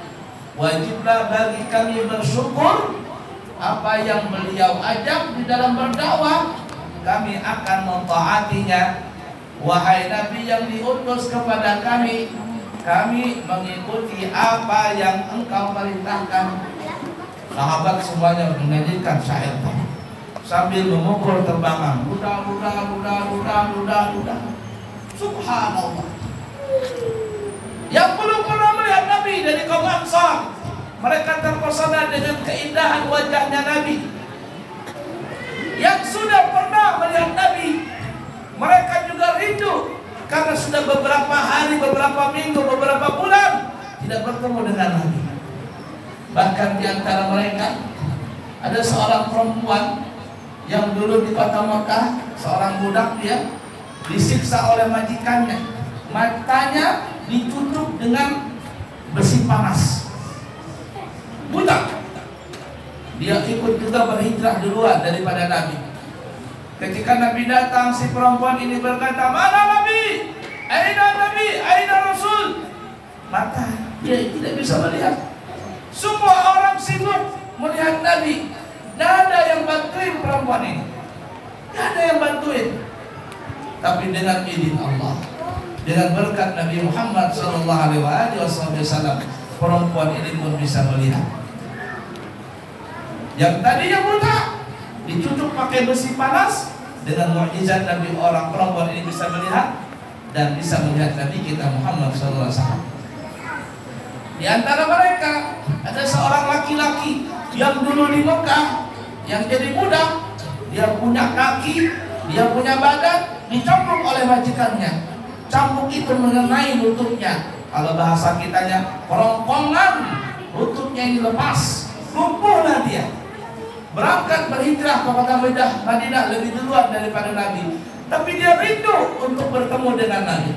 Wajiblah bagi kami bersyukur apa yang beliau ajak di dalam berdakwah, kami akan mentaatinya. Wahai Nabi yang diutus kepada kami mengikuti apa yang engkau perintahkan. Sahabat semuanya menyanyikan syair sambil memukul terbangan, duda. Subhanallah. Yang belum pernah melihat Nabi dari kaum Ansar, mereka terpesona dengan keindahan wajahnya Nabi. Yang sudah pernah melihat Nabi, mereka juga rindu karena sudah beberapa hari, beberapa minggu, beberapa bulan tidak bertemu dengan Nabi. Bahkan di antara mereka ada seorang perempuan yang dulu di kota Mekah, seorang budak, dia disiksa oleh majikannya, matanya ditutup dengan besi panas. Budak. Dia ikut juga berhijrah duluan daripada Nabi. Ketika Nabi datang, si perempuan ini berkata, mana Nabi? Aina Nabi? Aina Rasul? Maka dia tidak bisa melihat. Semua orang sibuk melihat Nabi. Tidak ada yang bantuin perempuan ini. Tidak ada yang bantuin. Tapi dengan izin Allah, dengan berkat Nabi Muhammad SAW, perempuan ini pun bisa melihat. Yang tadinya buta dicucuk pakai besi panas, dengan mukjizat Nabi, orang perempuan ini bisa melihat dan bisa melihat Nabi kita Muhammad SAW. Di antara mereka ada seorang laki-laki yang dulu di Mekah, yang jadi budak, dia punya kaki, dia punya badan, dicambuk oleh majikannya. Cambuk itu mengenai lututnya. Kalau bahasa kitanya, kerongkongan, lututnya ini lepas, lumpuhlah dia. Berangkat berhijrah ke kota Madinah lebih duluan daripada Nabi, tapi dia rindu untuk bertemu dengan Nabi.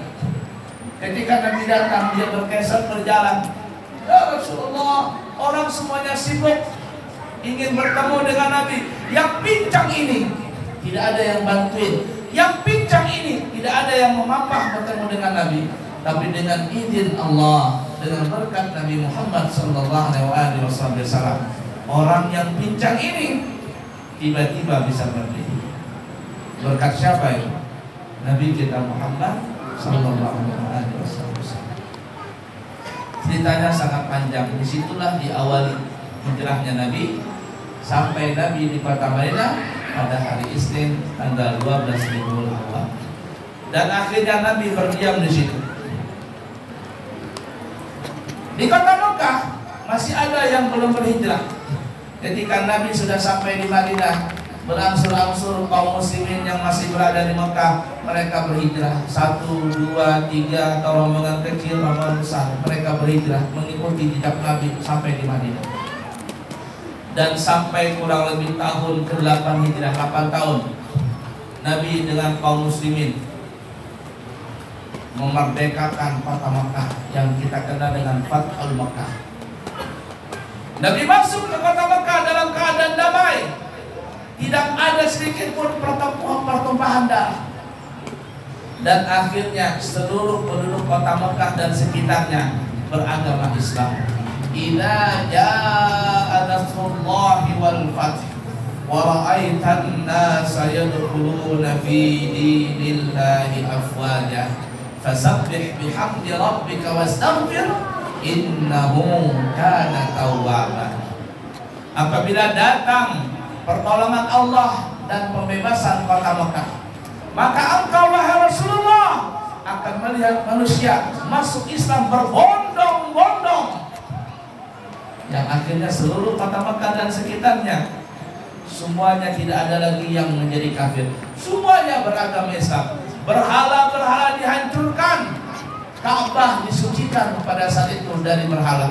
Ketika Nabi datang, dia bergeser berjalan. Ya Rasulullah, orang semuanya sibuk ingin bertemu dengan Nabi. Yang pincang ini tidak ada yang bantuin, yang pincang ini tidak ada yang memampah bertemu dengan Nabi. Tapi dengan izin Allah, dengan berkat Nabi Muhammad SAW, orang yang pincang ini tiba-tiba bisa berdiri. Berkat siapa itu? Nabi kita Muhammad SAW. Ceritanya sangat panjang. Disitulah diawali hijrahnya Nabi sampai Nabi di kota Madinah pada hari Isnin tanggal 12 Rabiul Awal. Dan akhirnya Nabi berdiam di situ. Di kota Mekah masih ada yang belum berhijrah. Ketika Nabi sudah sampai di Madinah, berangsur-angsur kaum muslimin yang masih berada di Mekah, mereka berhijrah. 1, 2, 3 atau rombongan kecil, rombongan besar, mereka berhijrah mengikuti jejak Nabi sampai di Madinah. Dan sampai kurang lebih tahun ke-8 Hijrah, 8 tahun, Nabi dengan kaum muslimin memerdekakan kota Mekah yang kita kenal dengan Fathul Mekah. Nabi masuk ke kota Mekah dalam keadaan damai. Tidak ada sedikit pun pertumpahan darah. Dan akhirnya seluruh penduduk kota Mekah dan sekitarnya beragama Islam. Idza jaa nasrullahi wal fath wa ra'aitan nasa yadkhuluna fi dinillahi afwaja fasabbih bihamdi rabbika wastaghfir innahu kana tawwaba. Apabila datang pertolongan Allah dan pembebasan kota Mekah, maka engkau wahai Rasulullah akan melihat manusia masuk Islam berbondong-bondong, yang akhirnya seluruh kota Mekah dan sekitarnya semuanya tidak ada lagi yang menjadi kafir, semuanya beragama Islam. Berhala-berhala dihancurkan, Ka'bah disucikan pada saat itu dari berhala.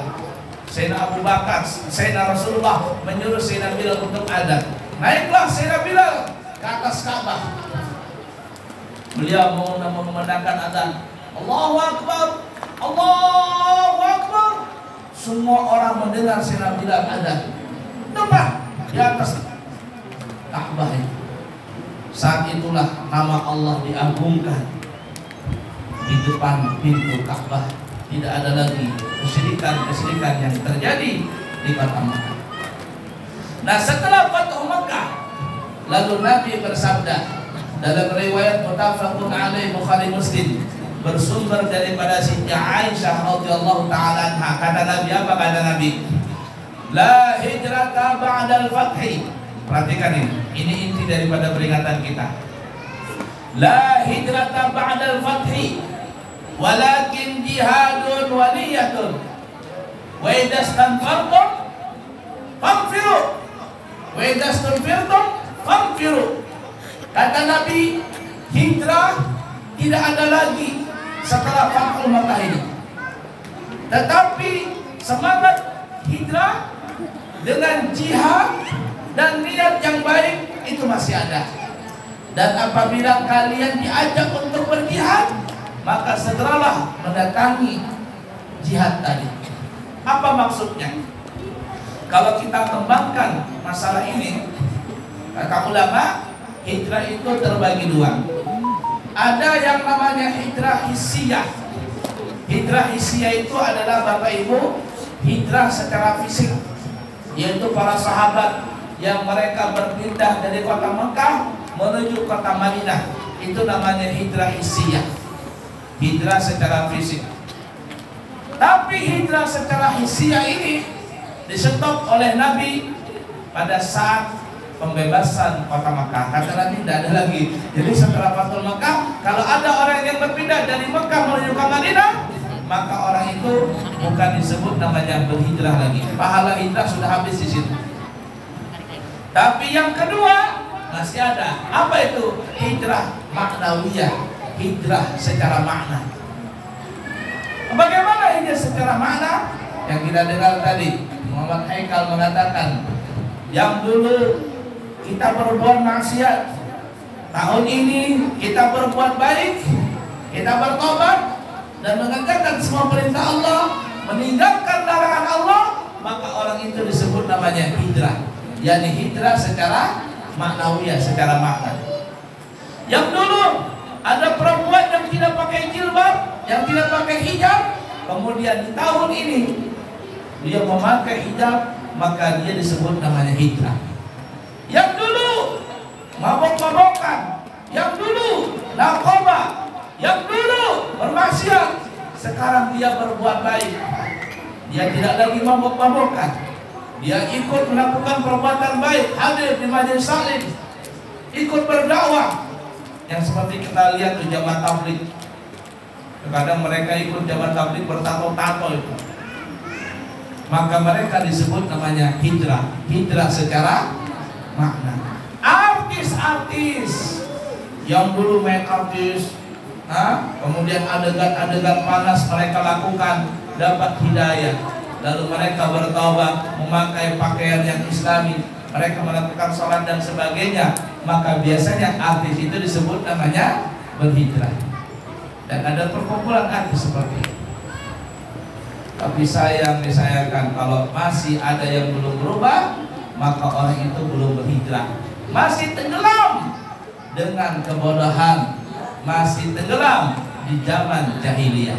Sayyidina Abu Bakar, Sayyidina Rasulullah menyuruh Sayyidina Bilal untuk adzan. Naiklah Sayyidina Bilal ke atas Ka'bah. Beliau memandangkan adzan. Allahu Akbar, Allahu Akbar. Semua orang mendengar Sayyidina Bilal adzan. Tepat di atas Ka'bah itu. Saat itulah nama Allah diagungkan di depan pintu Ka'bah. Tidak ada lagi kesyirikan yang terjadi di kota Mekah. Nah, setelah Fathu Mekah, lalu Nabi bersabda dalam riwayat muttafaqun alaih Bukhari Muslim, bersumber daripada Siti Aisyah radhiyallahu taala anha. Kata Nabi apa? Kata Nabi, la hijrata ba'dal fathi. Perhatikan ini inti daripada peringatan kita. La hijrata ba'dal fathi walakin jihadun wa niyatun wa idastanfartum famfiru wa idastanfirtum famfiru. Kata Nabi, hijrah tidak ada lagi setelah Fathu Makkah ini, tetapi semangat hijrah dengan jihad dan niat yang baik itu masih ada. Dan apabila kalian diajak untuk berjihad, maka segeralah mendatangi jihad tadi. Apa maksudnya? Kalau kita kembangkan masalah ini, kata ulama, hijrah itu terbagi dua. Ada yang namanya hijrah hissiyah. Hijrah hissiyah itu adalah Bapak Ibu, hijrah secara fisik, yaitu para sahabat yang mereka berpindah dari kota Mekah menuju kota Madinah. Itu namanya hijrah hissiyah, hijrah secara fisik. Tapi hijrah secara hissiyah ini di-stop oleh Nabi pada saat pembebasan kota Mekah. Kata Nabi tidak ada lagi. Jadi setelah Fathu Mekah, kalau ada orang yang berpindah dari Mekah menuju ke Madinah, maka orang itu bukan disebut namanya berhijrah lagi. Pahala hijrah sudah habis di situ. Tapi yang kedua masih ada. Apa itu? Hijrah maknawiyah, hijrah secara makna. Bagaimana hijrah secara makna? Yang kita dengar tadi, Muhammad Haikal mengatakan, yang dulu kita berbuat maksiat, tahun ini kita berbuat baik, kita bertobat dan mengerjakan semua perintah Allah, meninggalkan larangan Allah, maka orang itu disebut namanya hijrah. Yani hijrah secara maknawiyah, secara makna. Yang dulu ada perempuan yang tidak pakai jilbab, yang tidak pakai hijab, kemudian di tahun ini dia memakai hijab, maka dia disebut namanya hijrah. Yang dulu mabok-mabokan, yang dulu narkoba, yang dulu bermaksiat, sekarang dia berbuat baik. Dia tidak lagi mabok-mabokan. Dia ikut melakukan perbuatan baik, hadir di majelis taklim, ikut berdakwah. Yang seperti kita lihat di jamaah tabligh, kadang mereka ikut jamaah tabligh bertato-tato itu, maka mereka disebut namanya hijrah, hijrah secara makna. Artis-artis yang dulu make artis, kemudian adegan-adegan panas mereka lakukan, dapat hidayah. Lalu mereka bertaubat, memakai pakaian yang islami, mereka melakukan sholat dan sebagainya, maka biasanya artis itu disebut namanya berhijrah. Dan ada perkumpulan artis seperti itu. Tapi disayangkan kalau masih ada yang belum berubah, maka orang itu belum berhijrah, masih tenggelam dengan kebodohan, masih tenggelam di zaman jahiliyah.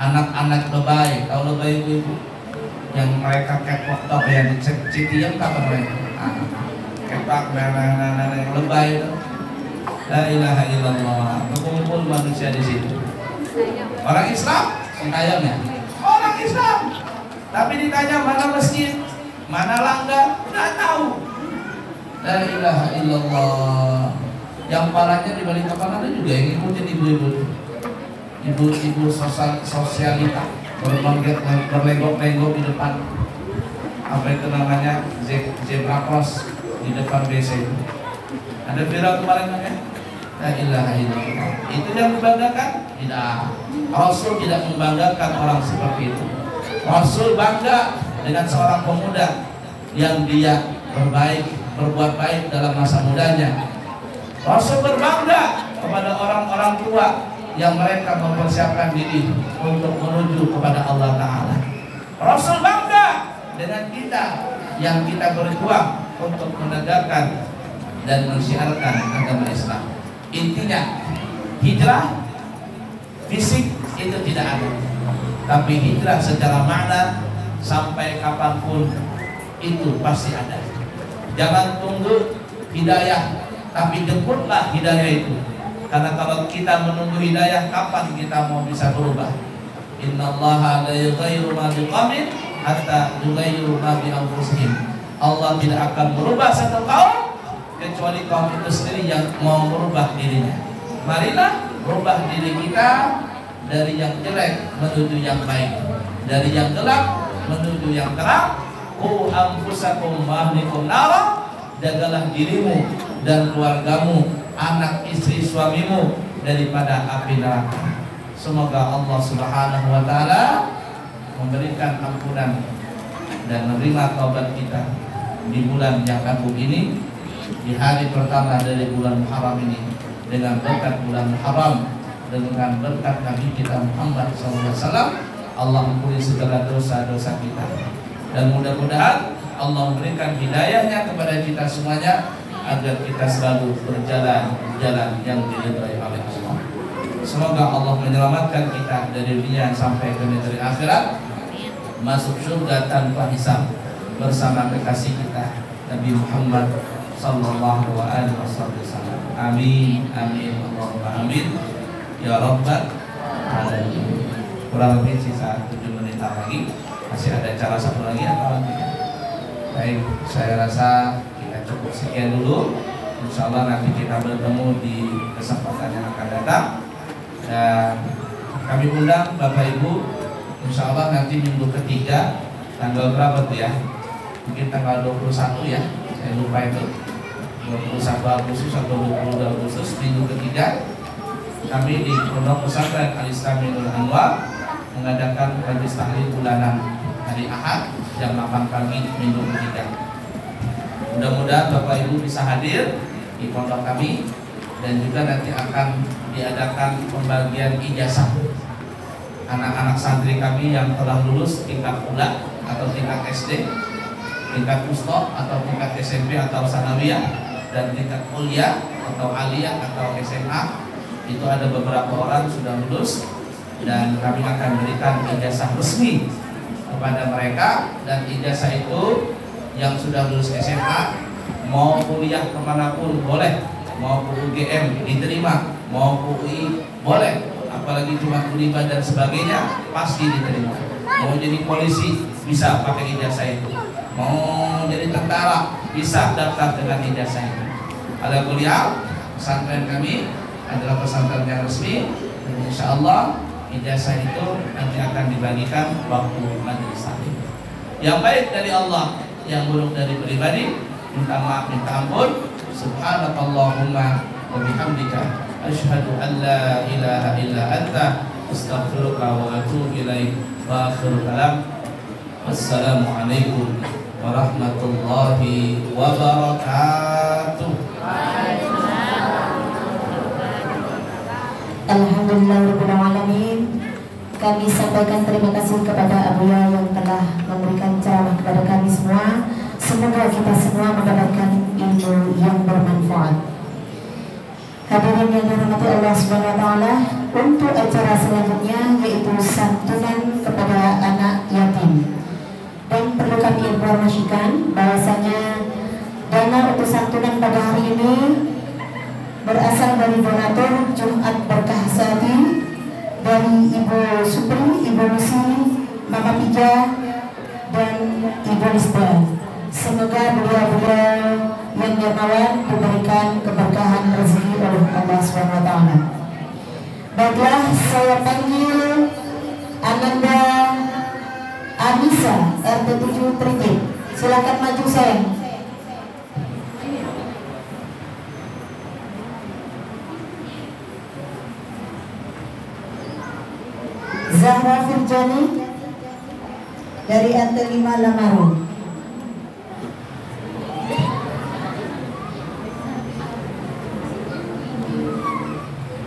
Anak-anak lebay, tahu lebay ibu-ibu yang mereka catwalk, apa yang dicek-cek yang kapan mereka kepak yang lebay itu. La ilaha illallah. Berkumpul manusia di situ. Orang Islam ditanya, orang Islam. Tapi ditanya mana masjid, mana langgar, nggak tahu. La ilaha illallah. Yang parahnya di balik papan ada juga yang ngikutin ibu-ibu sosialita berlenggok-lenggok di depan apa itu namanya zebra cross di depan WC. Ada viral kemarin kan? La ilaha illallah. Itu yang membanggakan? Tidak. Rasul tidak membanggakan orang seperti itu. Rasul bangga dengan seorang pemuda yang dia berbuat baik dalam masa mudanya. Rasul berbangga kepada orang-orang tua yang mereka mempersiapkan diri untuk menuju kepada Allah Ta'ala. Rasul bangga dengan kita yang kita berjuang untuk menegakkan dan mensiarkan agama Islam. Intinya hijrah fisik itu tidak ada, tapi hijrah secara makna sampai kapanpun itu pasti ada. Jangan tunggu hidayah, tapi jemputlah hidayah itu. Karena kalau kita menunggu hidayah, kapan kita mau bisa berubah? Innallaha la yughayyiru ma biqaumin hatta yughayyiru ma bi anfusihim. Allah tidak akan merubah satu kaum kecuali kaum itu sendiri yang mau merubah dirinya. Marilah rubah diri kita dari yang jelek menuju yang baik, dari yang gelap menuju yang terang. Qu anfusakum wa ahlikum nara. Jagalah dirimu dan keluargamu, anak istri suamimu daripada api neraka. Semoga Allah Subhanahu wa taala memberikan ampunan dan menerima taubat kita di bulan yang agung ini, di hari pertama dari bulan Muharram ini, dengan berkat bulan Muharram, dengan berkat Nabi kita Muhammad SAW. Allah ampuni segala dosa-dosa kita, dan mudah-mudahan Allah memberikan hidayahnya kepada kita semuanya agar kita selalu berjalan yang diridhai oleh Allah. Semoga Allah menyelamatkan kita dari dunia sampai ke negeri akhirat, masuk surga tanpa hisab bersama kekasih kita Nabi Muhammad sallallahu alaihi wasallam. Amin amin Allahumma amin ya rabbal alamin. Kurang lebih sisa 7 menit lagi, masih ada cara satu lagi atau lagi? Baik, saya rasa kita cukup sekian dulu. Insya Allah nanti kita bertemu di kesempatan yang akan datang. Dan kami undang Bapak Ibu, insya Allah nanti minggu ketiga, tanggal berapa tuh ya? Mungkin tanggal 21 ya, saya lupa itu, 21 Agustus atau 22 Agustus, minggu ketiga, kami di Pondok Pesantren Al-Islami Nurul Anwar mengadakan majlis taklim bulanan hari Ahad jam 8 pagi minggu ketiga. Mudah-mudahan Bapak Ibu bisa hadir di pondok kami, dan juga nanti akan diadakan pembagian ijazah anak-anak santri kami yang telah lulus tingkat ula atau tingkat SD, tingkat ustok atau tingkat SMP atau sanawiyah, dan tingkat kuliah atau aliyah atau SMA. Itu ada beberapa orang sudah lulus, dan kami akan berikan ijazah resmi kepada mereka. Dan ijazah itu yang sudah lulus SMA mau kuliah kemanapun boleh, mau ke UGM diterima, mau ke UI boleh, apalagi cuma kuliah dan sebagainya pasti diterima. Mau jadi polisi bisa pakai ijazah itu, mau jadi tentara bisa daftar dengan ijazah itu. Ada kuliah, pesantren kami adalah pesantren yang resmi, dan insya Allah ijazah itu nanti akan dibagikan waktu majelis taklim. Yang baik dari Allah, yang buruk dari pribadi, minta maaf, minta ampun. Subhanakallahumma wa bihamdika asyhadu an la ilaha illa anta astaghfiruka wa atubu ilaik. Wa akhiru kalam, wassalamualaikum warahmatullahi wabarakatuh. Alhamdulillahirrahmanirrahim. Kami sampaikan terima kasih kepada Abuya yang telah memberikan ceramah kepada kami semua. Semoga kita semua mendapatkan ilmu yang bermanfaat. Hadirin yang dirahmati Allah Subhanahu wa taala, untuk acara selanjutnya yaitu santunan kepada anak yatim. Dan perlu kami informasikan bahwasanya Dana untuk santunan pada hari ini berasal dari donatur Jumat Berkah Sati dari Ibu Supri, Ibu Lucy, Mama Pija, dan Ibu Lista. Semoga beliau-beliau yang dermawan diberikan keberkahan rezeki oleh Allah SWT. Baiklah, saya panggil Ananda Anissa RT 7 Tritik. Silakan maju sayang. Zahra Firjani dari RT 5 Lamaru.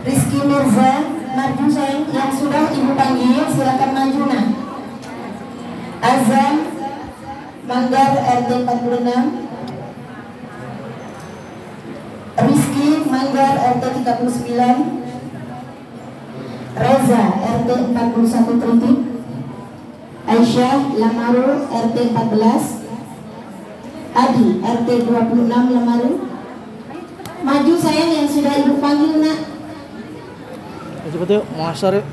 Rizky Mirza, maju sayang, yang sudah ibu panggil silakan maju nah. Azam Manggar RT 46. Rizky Manggar RT 39. Reza RT 41 Tritik. Aisyah Lamaru RT 14. Adi RT 26 Lamaru. Maju sayang yang sudah ibu panggil nak. Cepet yuk, mau asar yuk.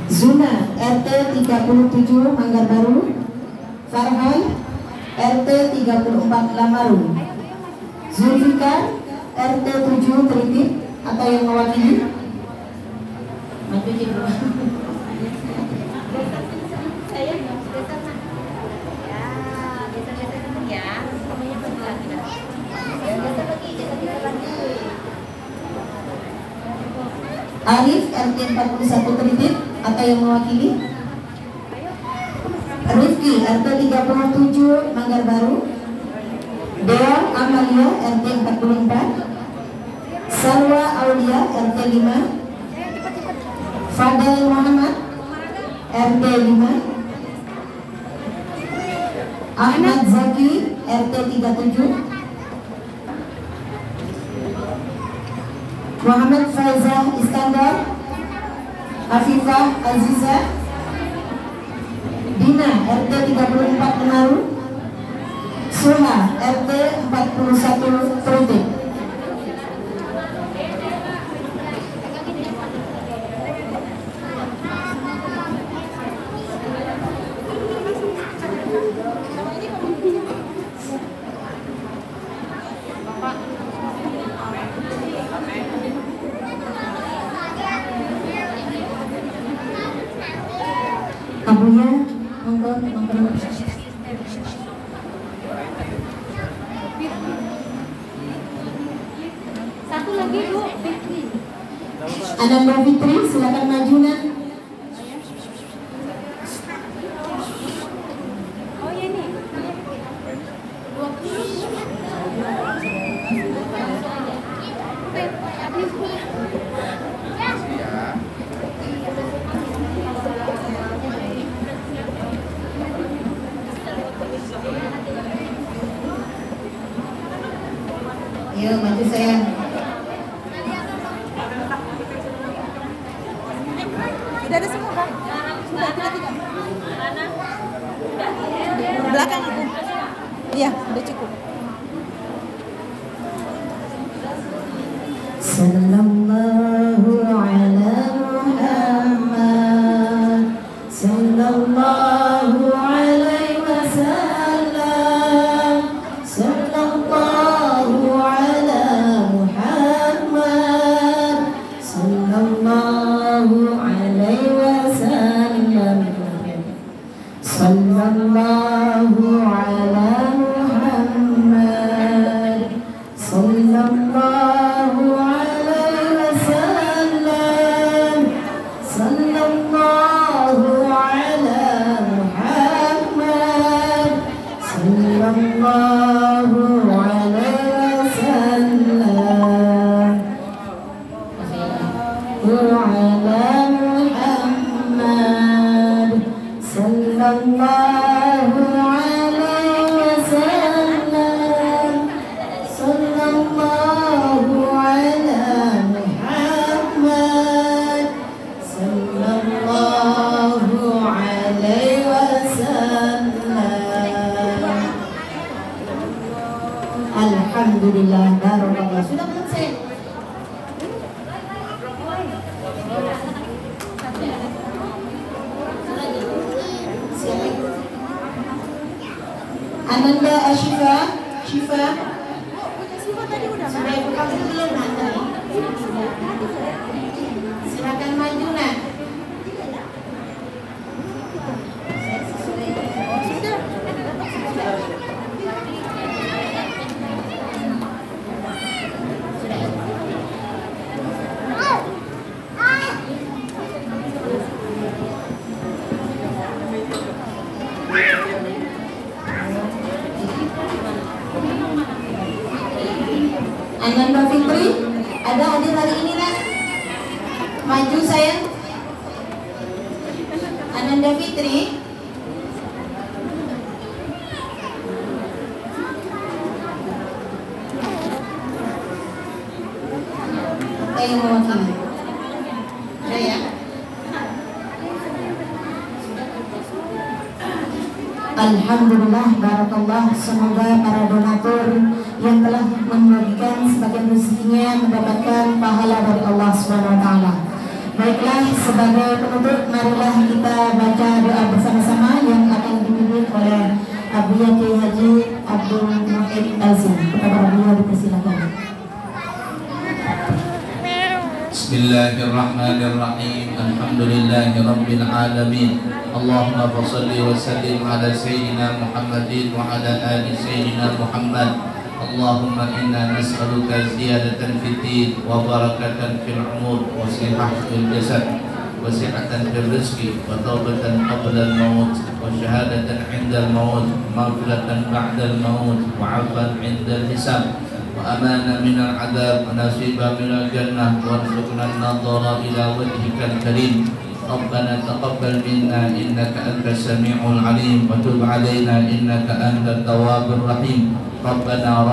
Zuna RT 37 Manggar Baru. Farhan RT 34 Lamaru. Zulfikar RT 7 Tritik atau yang mewakili. Maju dulu. Arif RT 41 Tritik atau yang mewakili. Rifki RT 37 Manggar Baru. Dea Amalia RT 44. Sarwa Aulia RT 5. Fadel Muhammad RT 5. Ahmad Zaki RT 37. Muhammad Faizah Iskandar. Afifah Aziza. Dina RT 34 Menaru. Suha RT 41 Tritik. Abuya, monggo. Satu lagi Bu, Fitri. Ananda Fitri, silakan maju nak. Oh ya nih. 20. Yuk maju sayang. Sudah ada semua Pak? Sudah, tiga. Belakang aku. Iya, udah cukup. Sallallahu ala Muhammad. Sallallahu alaihi wasallam. Sallallahu ala Muhammad. Sallallahu alaihi wasallam. Sallallahu ala Muhammad. Sallallahu alaihi wasallam. Sallallahu ala Muhammad. Sallallahu alaihi wasallam. Ala Muhammad. Sallallahu alaihi wasallam. Sallallahu ala Muhammad. Sallallahu alaihi wasallam. Alhamdulillah, barakallah. Sudah belum saya? Ananda Ashifa, Shifa. Sudah ibu kamu belum nanti? Silakan maju nak. Ananda Fitri, ada hadir hari ini nak? Maju sayang. Ananda Fitri. Saya yang mewakili. Ada ya? Alhamdulillah, barakallah. Semoga para donatur yang telah membagikan sebagian rezekinya mendapatkan pahala dari Allah Subhanahu wa taala. Baiklah, sebagai penutup marilah kita baca doa bersama-sama yang akan dipimpin oleh Abu Yaki Haji Abdul Muhid Azim. Kepada beliau dipersilakan. Bismillahirrahmanirrahim. Alhamdulillahirabbil alamin. Allahumma shalli wa sallim ala sayyidina Muhammadin wa ala ali sayyidina Muhammad. Allahumma inna nas'aluka ziyadatan fid din wa barakatan fil umur wa sihhatan fil jasad wa sihhatan fil rizqi wa taubatan qabla al maut wa syahadatan 'inda al maut maghfiratan ba'da al maut wa 'afwan 'inda al hisab wa amana min al 'adab wa nasiba min al jannah warzuqna an-nadhara ila wajhikal karim. ربنا تقبل منا إنك أنت السميع العليم وتب علينا إنك أنت التواب الرحيم. ربنا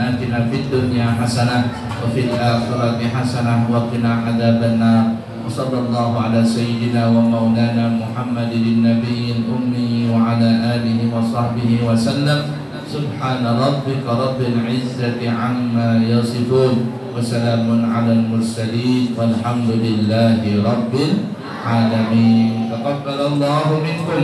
آتنا في الدنيا حسنة وفي الآخرة حسنة وقنا عذاب النار. وصلى الله على سيدنا ومولانا محمد النبي الأمي وعلى آله وصحبه وسلم. سبحان ربك رب العزة عما يصفون وسلام على المرسلين والحمد لله رب العالمين. تقبل الله منكم.